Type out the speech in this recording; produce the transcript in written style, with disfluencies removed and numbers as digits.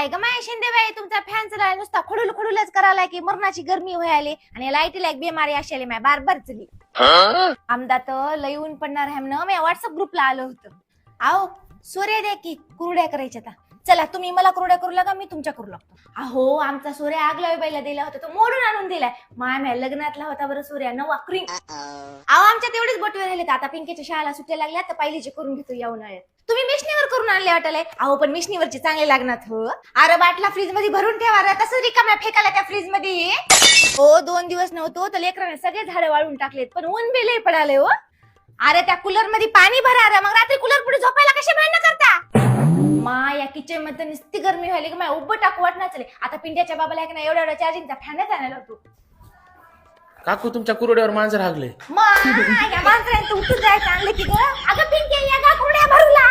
काय ग माय शिंदे बाई तुमचा फॅन चालला नुसता खडूल खडूलच करायला की मरणाची गरमी व्हायली आणि लाईटीला एक बिमारी असेल माय बार बार चली आमदा तर लय ऊन पडणार आहे ना मी व्हॉट्सअप ग्रुपला आलो होतं. आओ सूर्य दे की कुरड्या करायच्या आता. चला तुम्ही मला कुरड्या करू लागा मी तुमच्या करू लागतो. अहो आमचा सूर्य आगला बाईला दिला होता तो मोडून आणून दिलाय. माय लग्नातला होता बरं सूर्य नवा क्रीम. अहो आमच्या तेवढेच बोटवे राहिले आता पिंकीच्या शाळेला सुट्ट्या लागल्या तर पहिलीचे करून घेतो या उन्हाळ्यात. तुम्ही मिशनीवर करून आणले वाटलंय. अहो पण मिशनीवरचे चांगले लागणार हो. अरे बाटला फ्रीज मध्ये भरून ठेवा रे तसं रिकाम्या फेकायला त्या फ्रीज मध्ये. हो 2 दिवस नव्हतो तर लेकराने सगळे झाडे वाळून टाकलेत पण ऊन बी लय पडाले हो. अरे त्या कूलर मध्ये पाणी भरा रे मग रात्री कूलर पुढे झोपायला कशा भांडण करता. मा या किचन मध्ये नुसती गरमी व्हायली की मा उभं टाकू वाटणार चले. आता पिंड्याच्या बाबाला एक ना एवढा चार्जिंगचा फॅनच आणायला होतो. काकू तुमच्या कुरड्यावर मांजर हागले. मा या माणसाने तू उठून जायचं आणलं की ग. अगं पिंके या गा कुरड्या भरूला.